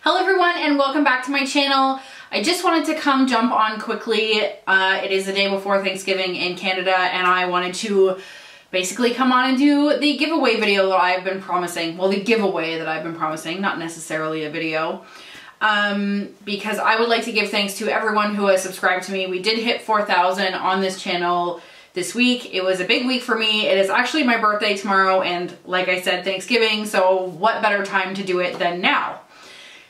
Hello everyone and welcome back to my channel. I just wanted to come jump on quickly. It is the day before Thanksgiving in Canada and I wanted to basically come on and do the giveaway video that I've been promising. Well, the giveaway that I've been promising, not necessarily a video. Because I would like to give thanks to everyone who has subscribed to me. We did hit 4,000 on this channel this week. It was a big week for me. It is actually my birthday tomorrow and like I said, Thanksgiving, so what better time to do it than now?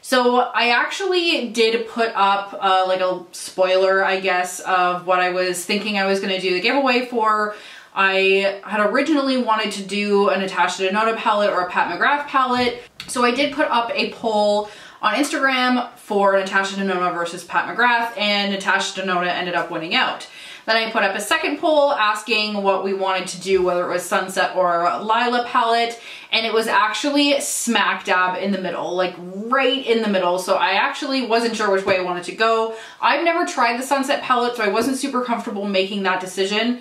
So I actually did put up like a spoiler, I guess, of what I was thinking I was going to do the giveaway for. I had originally wanted to do a Natasha Denona palette or a Pat McGrath palette. So I did put up a poll on Instagram for Natasha Denona versus Pat McGrath, and Natasha Denona ended up winning out. Then I put up a second poll asking what we wanted to do, whether it was Sunset or Lila palette, and it was actually smack dab in the middle, like right in the middle. So I actually wasn't sure which way I wanted to go. I've never tried the Sunset palette, so I wasn't super comfortable making that decision,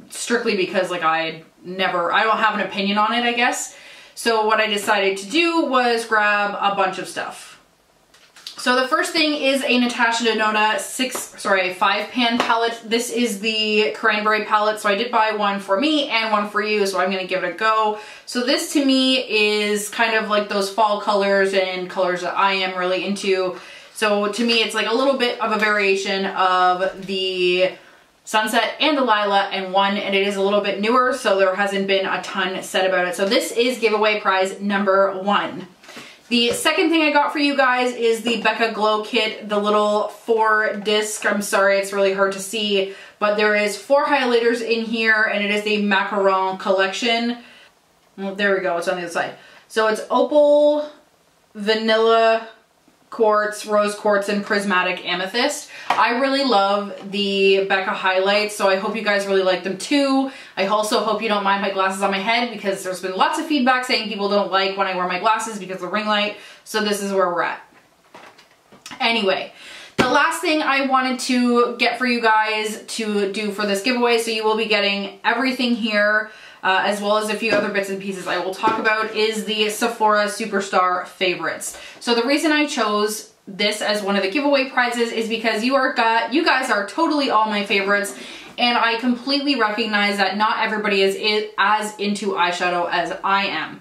strictly because like I don't have an opinion on it, I guess. So what I decided to do was grab a bunch of stuff. So the first thing is a Natasha Denona 5-pan palette. This is the cranberry palette. So I did buy one for me and one for you, so I'm gonna give it a go. So this to me is kind of like those fall colors and colors that I am really into. So to me, it's like a little bit of a variation of the Sunset and the Lila and it is a little bit newer, so there hasn't been a ton said about it. So this is giveaway prize number 1. The second thing I got for you guys is the Becca Glow Kit, the little 4-disc. I'm sorry, it's really hard to see, but there is 4 highlighters in here, and it is the Macaron collection. Well, there we go, it's on the other side. So it's Opal, Vanilla Quartz, Rose Quartz, and Prismatic Amethyst. I really love the Becca highlights, so I hope you guys really like them too. I also hope you don't mind my glasses on my head, because there's been lots of feedback saying people don't like when I wear my glasses because of the ring light, so this is where we're at. Anyway, the last thing I wanted to get for you guys to do for this giveaway, so you will be getting everything here, as well as a few other bits and pieces I will talk about, is the Sephora Superstar Favorites. So the reason I chose this as one of the giveaway prizes is because you guys are totally all my favorites, and I completely recognize that not everybody is as into eyeshadow as I am.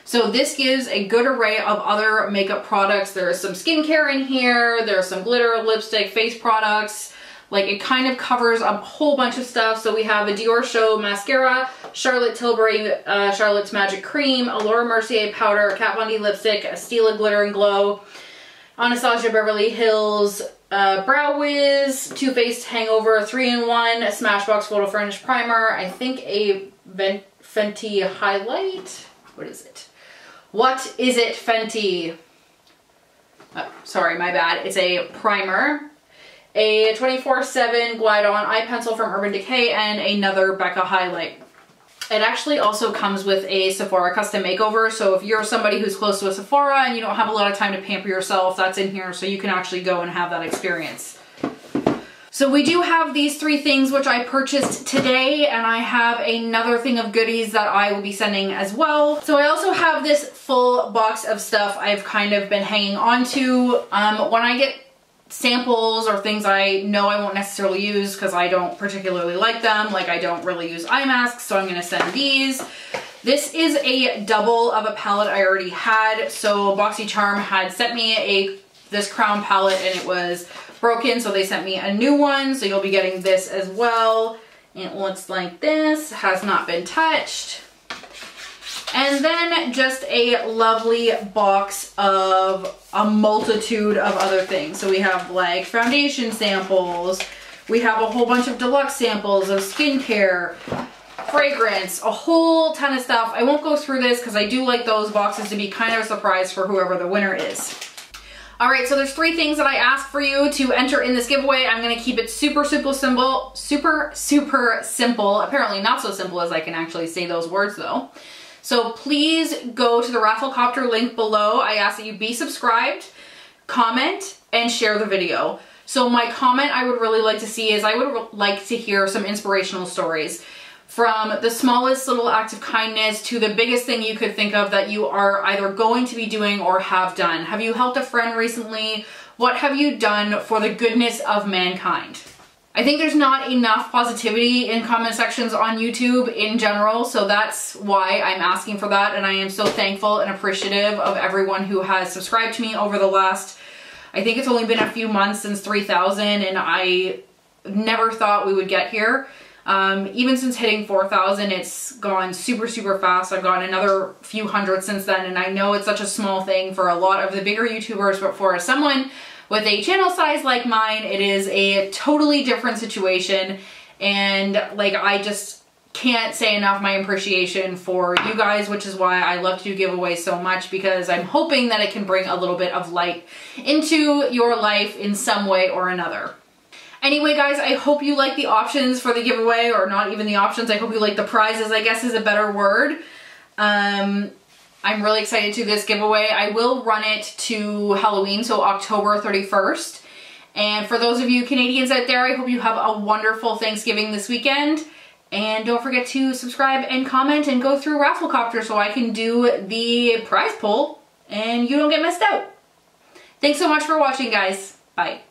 So this gives a good array of other makeup products. There's some skincare in here, there's some glitter, lipstick, face products. Like, it kind of covers a whole bunch of stuff. So we have a Dior Show mascara, Charlotte Tilbury Charlotte's Magic Cream, a Laura Mercier powder, Kat Von D lipstick, a Stila Glitter and Glow, Anastasia Beverly Hills Brow Wiz, Too Faced Hangover 3-in-1, a Smashbox Photo Finish Primer, I think a Fenty Highlight. What is it? What is it, Fenty? Oh, sorry, my bad. It's a primer. A 24/7 Glide On eye pencil from Urban Decay, and another Becca highlight. It actually also comes with a Sephora custom makeover, so if you're somebody who's close to a Sephora and you don't have a lot of time to pamper yourself, that's in here, so you can actually go and have that experience. So we do have these 3 things which I purchased today, and I have another thing of goodies that I will be sending as well. So I also have this full box of stuff I've kind of been hanging on to. When I get samples or things I know I won't necessarily use because I don't particularly like them, like I don't really use eye masks, so I'm going to send these. This is a double of a palette I already had. So BoxyCharm had sent me this crown palette and it was broken, so they sent me a new one, so you'll be getting this as well. It looks like this, has not been touched. And then just a lovely box of a multitude of other things. So we have like foundation samples, we have a whole bunch of deluxe samples of skincare, fragrance, a whole ton of stuff. I won't go through this because I do like those boxes to be kind of a surprise for whoever the winner is. Alright, so there's 3 things that I asked for you to enter in this giveaway. I'm going to keep it super simple. Apparently not so simple as I can actually say those words though. So please go to the Rafflecopter link below. I ask that you be subscribed, comment, and share the video. So my comment I would really like to see is I would like to hear some inspirational stories. From the smallest little act of kindness to the biggest thing you could think of that you are either going to be doing or have done. Have you helped a friend recently? What have you done for the goodness of mankind? I think there's not enough positivity in comment sections on YouTube in general, so that's why I'm asking for that, and I am so thankful and appreciative of everyone who has subscribed to me over the last, I think it's only been a few months since 3,000, and I never thought we would get here. Even since hitting 4,000, it's gone super, super fast. I've gotten another few hundred since then, and I know it's such a small thing for a lot of the bigger YouTubers, but for someone with a channel size like mine, it is a totally different situation, and like I just can't say enough my appreciation for you guys, which is why I love to do giveaways so much, because I'm hoping that it can bring a little bit of light into your life in some way or another. Anyway, guys, I hope you like the options for the giveaway, or not even the options. I hope you like the prizes, I guess is a better word. I'm really excited to do this giveaway. I will run it to Halloween, so October 31st. And for those of you Canadians out there, I hope you have a wonderful Thanksgiving this weekend. And don't forget to subscribe and comment and go through Rafflecopter so I can do the prize poll and you don't get missed out. Thanks so much for watching, guys. Bye.